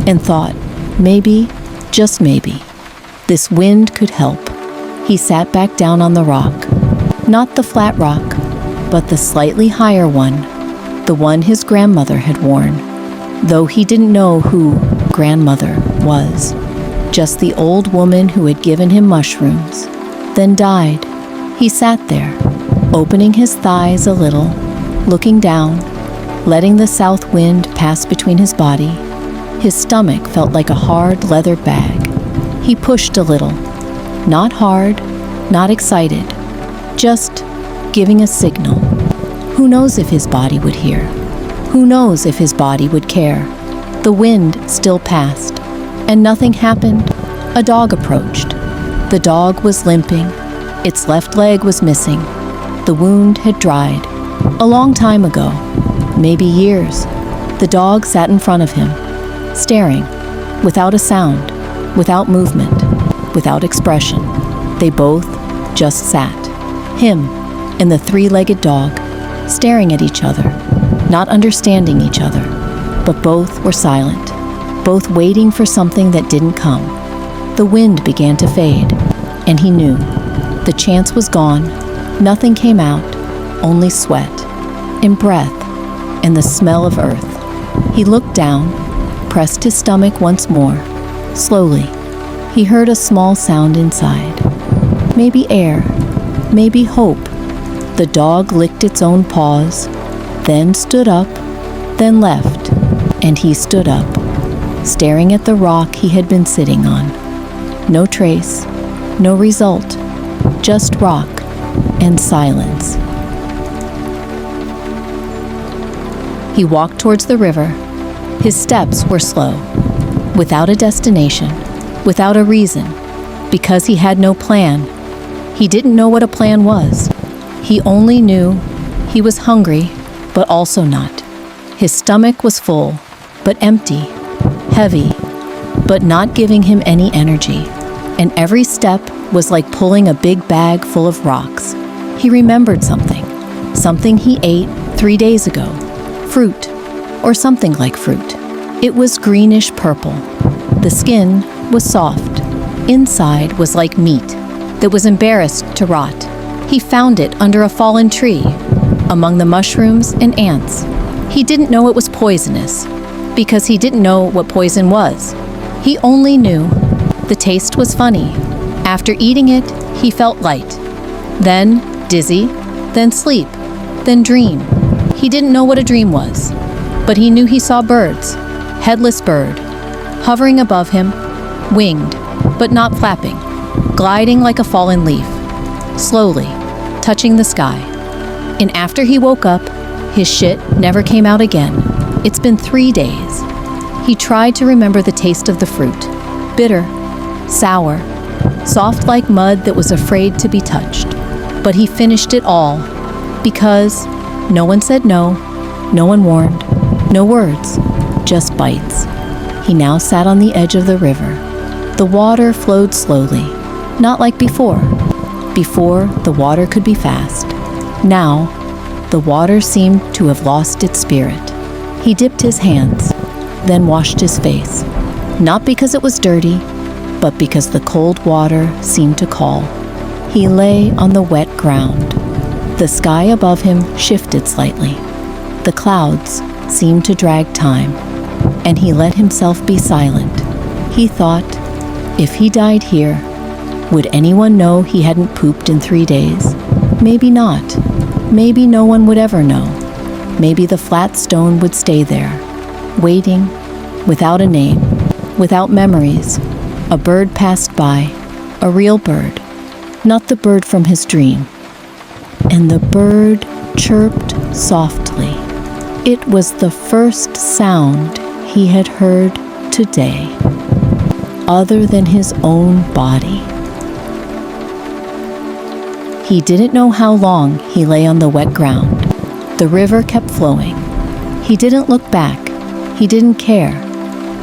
and thought, maybe, just maybe, this wind could help. He sat back down on the rock, not the flat rock, but the slightly higher one, the one his grandmother had worn, though he didn't know who grandmother was, just the old woman who had given him mushrooms, then died. He sat there, opening his thighs a little, looking down, letting the south wind pass between his body. His stomach felt like a hard leather bag. He pushed a little, not hard, not excited, just giving a signal. Who knows if his body would hear? Who knows if his body would care? The wind still passed, and nothing happened. A dog approached. The dog was limping. Its left leg was missing. The wound had dried. A long time ago, maybe years. The dog sat in front of him, staring, without a sound, without movement, without expression. They both just sat. Him and the 3-legged dog, staring at each other, not understanding each other, but both were silent, both waiting for something that didn't come. The wind began to fade, and he knew. The chance was gone. Nothing came out, only sweat, and breath, and the smell of earth. He looked down, pressed his stomach once more. Slowly, he heard a small sound inside. Maybe air, maybe hope. The dog licked its own paws, then stood up, then left, and he stood up, staring at the rock he had been sitting on. No trace, no result, just rock and silence. He walked towards the river. His steps were slow, without a destination, without a reason, because he had no plan. He didn't know what a plan was. He only knew he was hungry, but also not. His stomach was full, but empty, heavy, but not giving him any energy. And every step was like pulling a big bag full of rocks. He remembered something he ate 3 days ago, Fruit, or something like fruit. It was greenish purple. The skin was soft. Inside was like meat that was embarrassed to rot. He found it under a fallen tree, among the mushrooms and ants. He didn't know it was poisonous, because he didn't know what poison was. He only knew the taste was funny. After eating it, he felt light. Then dizzy, then sleep, then dream. He didn't know what a dream was, but he knew he saw birds, headless bird, hovering above him, winged, but not flapping, gliding like a fallen leaf, slowly, touching the sky. And after he woke up, his shit never came out again. It's been 3 days. He tried to remember the taste of the fruit. Bitter, sour, soft like mud that was afraid to be touched. But he finished it all, because no one said no, no one warned, no words, just bites. He now sat on the edge of the river. The water flowed slowly, not like before. Before, the water could be fast. Now, the water seemed to have lost its spirit. He dipped his hands, then washed his face, not because it was dirty, but because the cold water seemed to call. He lay on the wet ground. The sky above him shifted slightly. The clouds seemed to drag time, and he let himself be silent. He thought, if he died here, would anyone know he hadn't pooped in 3 days? Maybe not. Maybe no one would ever know. Maybe the flat stone would stay there, waiting, without a name, without memories. A bird passed by, a real bird, not the bird from his dream. And the bird chirped softly. It was the first sound he had heard today, other than his own body. He didn't know how long he lay on the wet ground. The river kept flowing. He didn't look back. He didn't care.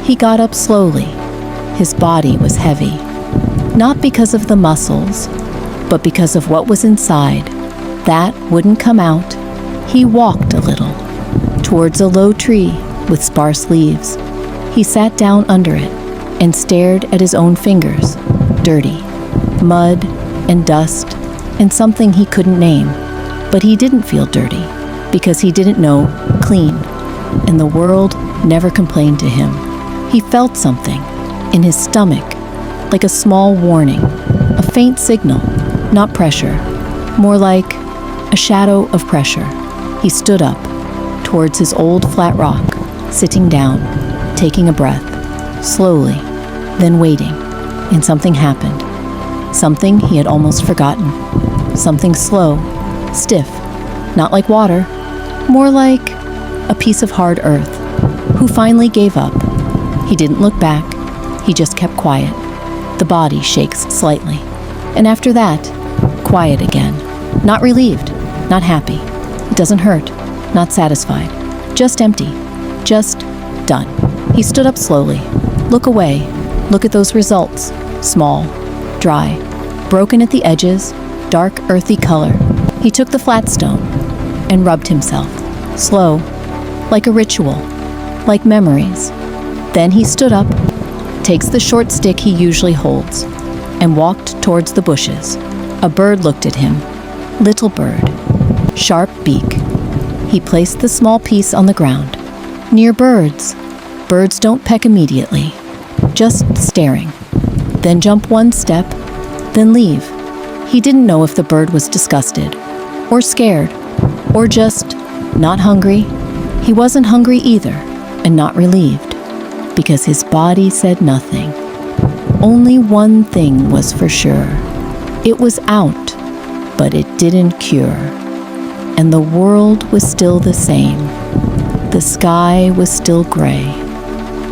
He got up slowly. His body was heavy, not because of the muscles, but because of what was inside. That wouldn't come out. He walked a little, towards a low tree with sparse leaves. He sat down under it and stared at his own fingers, dirty, mud and dust and something he couldn't name. But he didn't feel dirty, because he didn't know clean, and the world never complained to him. He felt something in his stomach, like a small warning, a faint signal, not pressure, more like a shadow of pressure. He stood up, towards his old flat rock, sitting down, taking a breath, slowly, then waiting, and something happened. Something he had almost forgotten. Something slow, stiff, not like water, more like a piece of hard earth, who finally gave up. He didn't look back, he just kept quiet. The body shakes slightly, and after that, quiet again. Not relieved, not happy. It doesn't hurt, not satisfied, just empty, just done. He stood up slowly. Look away, look at those results, small, dry, broken at the edges, dark earthy color. He took the flat stone and rubbed himself, slow, like a ritual, like memories. Then he stood up, takes the short stick he usually holds, and walked towards the bushes. A bird looked at him, little bird, sharp beak. He placed the small piece on the ground. Near birds, birds don't peck immediately, just staring, then jump one step, then leave. He didn't know if the bird was disgusted, or scared, or just not hungry. He wasn't hungry either, and not relieved, because his body said nothing. Only one thing was for sure. It was out, but it didn't cure. And the world was still the same. The sky was still gray.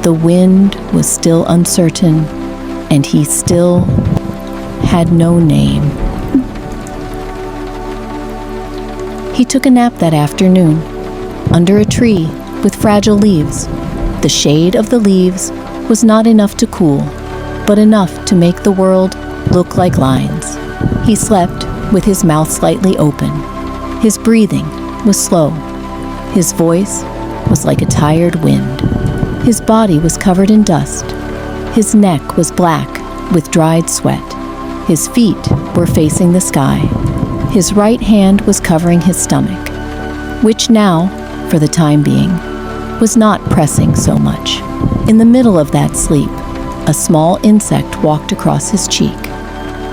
The wind was still uncertain, and he still had no name. He took a nap that afternoon, under a tree with fragile leaves. The shade of the leaves was not enough to cool, but enough to make the world look like lines. He slept with his mouth slightly open. His breathing was slow. His voice was like a tired wind. His body was covered in dust. His neck was black with dried sweat. His feet were facing the sky. His right hand was covering his stomach, which now, for the time being, was not pressing so much. In the middle of that sleep, a small insect walked across his cheek.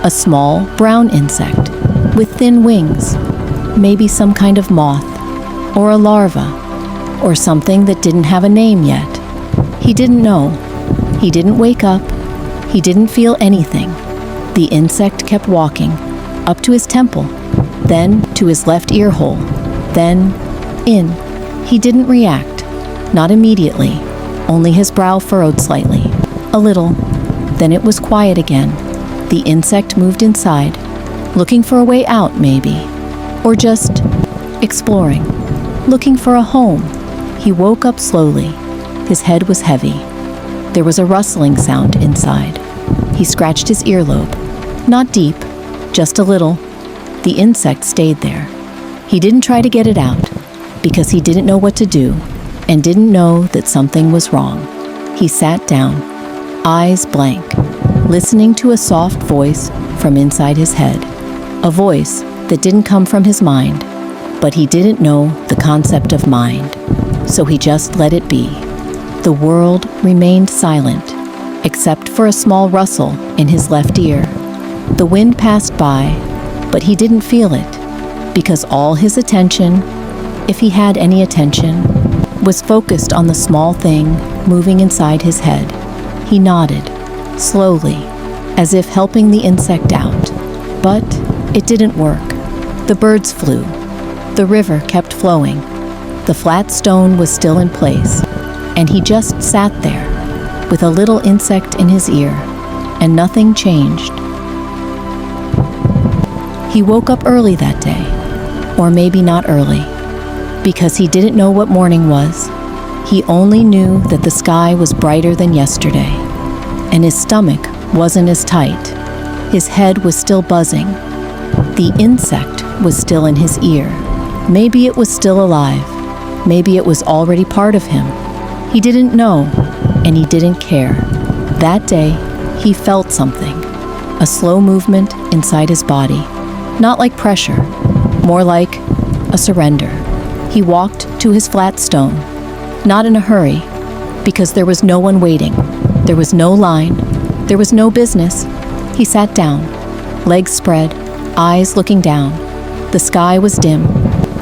A small brown insect with thin wings, maybe some kind of moth, or a larva, or something that didn't have a name yet. He didn't know. He didn't wake up. He didn't feel anything. The insect kept walking, up to his temple, then to his left ear hole, then in. He didn't react, not immediately, only his brow furrowed slightly, a little. Then it was quiet again. The insect moved inside, looking for a way out maybe, or just exploring, looking for a home. He woke up slowly. His head was heavy. There was a rustling sound inside. He scratched his earlobe. Not deep, just a little. The insect stayed there. He didn't try to get it out, because he didn't know what to do, and didn't know that something was wrong. He sat down, eyes blank, listening to a soft voice from inside his head, a voice that didn't come from his mind, but he didn't know the concept of mind, so he just let it be. The world remained silent, except for a small rustle in his left ear. The wind passed by, but he didn't feel it, because all his attention, if he had any attention, was focused on the small thing moving inside his head. He nodded, slowly, as if helping the insect out. But it didn't work. The birds flew. The river kept flowing. The flat stone was still in place, and he just sat there, with a little insect in his ear, and nothing changed. He woke up early that day, or maybe not early, because he didn't know what morning was. He only knew that the sky was brighter than yesterday, and his stomach wasn't as tight. His head was still buzzing. The insect was still in his ear. Maybe it was still alive. Maybe it was already part of him. He didn't know, and he didn't care. That day, he felt something, a slow movement inside his body. Not like pressure, more like a surrender. He walked to his flat stone, not in a hurry, because there was no one waiting. There was no line. There was no business. He sat down, legs spread, eyes looking down. The sky was dim.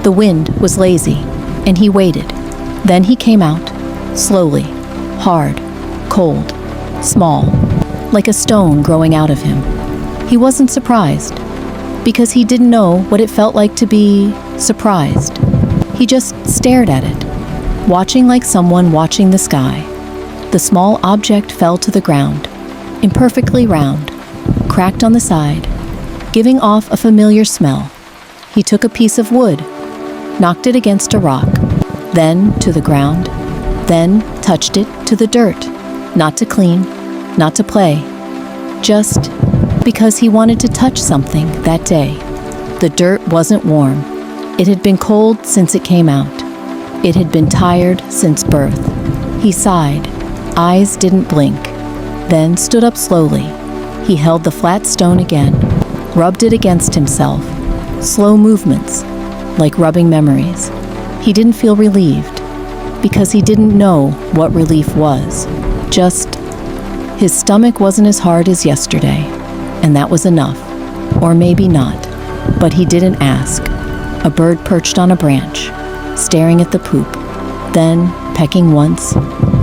The wind was lazy, and he waited. Then he came out, slowly, hard, cold, small, like a stone growing out of him. He wasn't surprised, because he didn't know what it felt like to be surprised. He just stared at it, watching like someone watching the sky. The small object fell to the ground, imperfectly round, cracked on the side, giving off a familiar smell. He took a piece of wood, knocked it against a rock, then to the ground, then touched it to the dirt, not to clean, not to play, just because he wanted to touch something that day. The dirt wasn't warm. It had been cold since it came out. It had been tired since birth. He sighed. Eyes didn't blink. Then stood up slowly. He held the flat stone again, rubbed it against himself. Slow movements, like rubbing memories. He didn't feel relieved, because he didn't know what relief was. Just, his stomach wasn't as hard as yesterday. And that was enough, or maybe not, but he didn't ask. A bird perched on a branch, staring at the poop, then pecking once,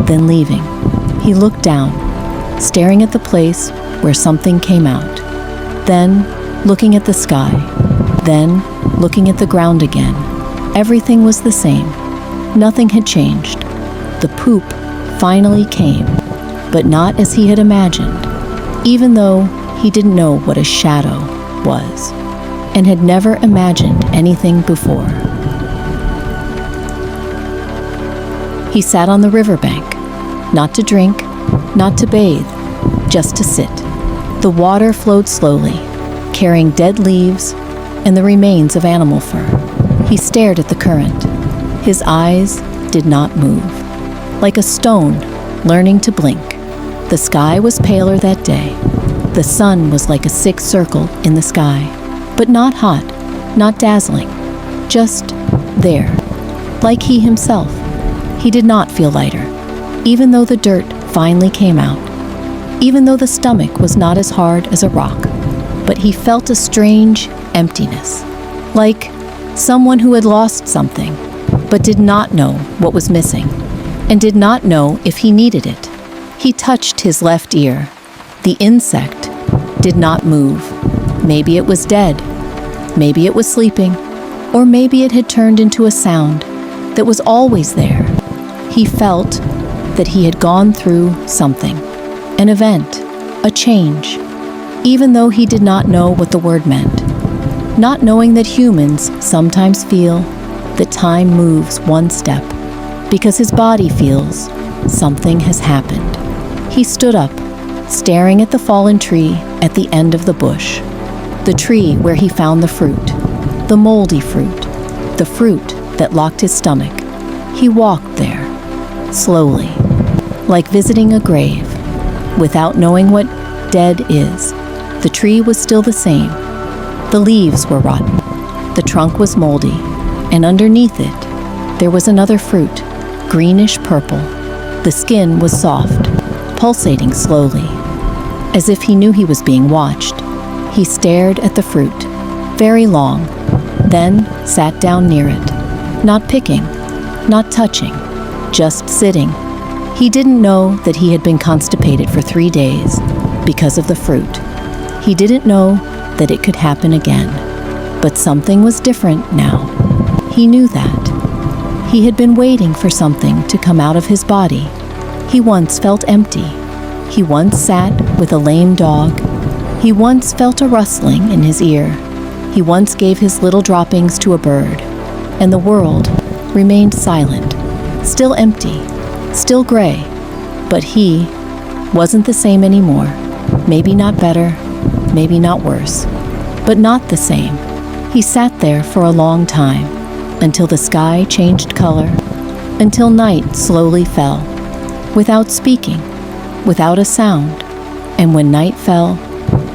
then leaving. He looked down, staring at the place where something came out, then looking at the sky, then looking at the ground again. Everything was the same. Nothing had changed. The poop finally came, but not as he had imagined, even though he didn't know what a shadow was, and had never imagined anything before. He sat on the riverbank, not to drink, not to bathe, just to sit. The water flowed slowly, carrying dead leaves and the remains of animal fur. He stared at the current. His eyes did not move. Like a stone learning to blink, the sky was paler that day. The sun was like a sick circle in the sky, but not hot, not dazzling, just there. Like he himself, he did not feel lighter, even though the dirt finally came out, even though the stomach was not as hard as a rock, but he felt a strange emptiness, like someone who had lost something, but did not know what was missing, and did not know if he needed it. He touched his left ear. The insect did not move. Maybe it was dead, maybe it was sleeping, or maybe it had turned into a sound that was always there. He felt that he had gone through something, an event, a change, even though he did not know what the word meant. Not knowing that humans sometimes feel that time moves one step because his body feels something has happened. He stood up, staring at the fallen tree at the end of the bush, the tree where he found the fruit, the moldy fruit, the fruit that locked his stomach. He walked there, slowly, like visiting a grave, without knowing what dead is. The tree was still the same. The leaves were rotten, the trunk was moldy, and underneath it, there was another fruit, greenish purple. The skin was soft, pulsating slowly. As if he knew he was being watched, he stared at the fruit, very long, then sat down near it, not picking, not touching, just sitting. He didn't know that he had been constipated for 3 days because of the fruit. He didn't know that it could happen again, but something was different now. He knew that. He had been waiting for something to come out of his body. He once felt empty. He once sat with a lame dog. He once felt a rustling in his ear. He once gave his little droppings to a bird, and the world remained silent, still empty, still gray. But he wasn't the same anymore. Maybe not better, maybe not worse, but not the same. He sat there for a long time, until the sky changed color, until night slowly fell, without speaking, without a sound. And when night fell,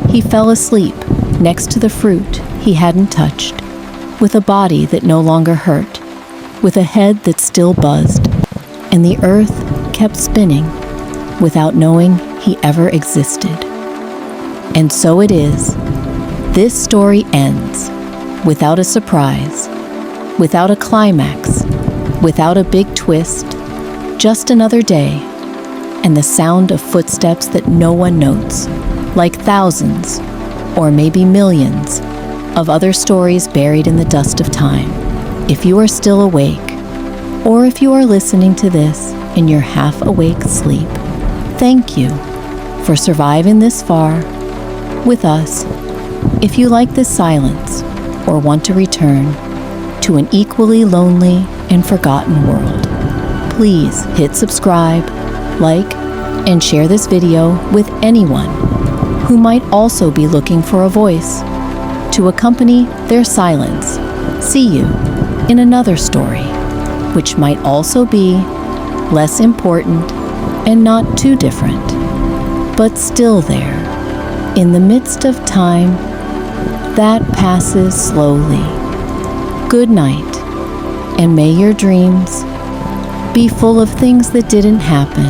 he fell asleep next to the fruit he hadn't touched, with a body that no longer hurt, with a head that still buzzed, and the earth kept spinning without knowing he ever existed. And so it is. This story ends without a surprise, without a climax, without a big twist, just another day, and the sound of footsteps that no one notes, like thousands, or maybe millions, of other stories buried in the dust of time. If you are still awake, or if you are listening to this in your half-awake sleep, thank you for surviving this far with us. If you like this silence, or want to return to an equally lonely and forgotten world, please hit subscribe, like, and share this video with anyone who might also be looking for a voice to accompany their silence. See you in another story, which might also be less important and not too different, but still there, in the midst of time that passes slowly. Good night, and may your dreams be full of things that didn't happen,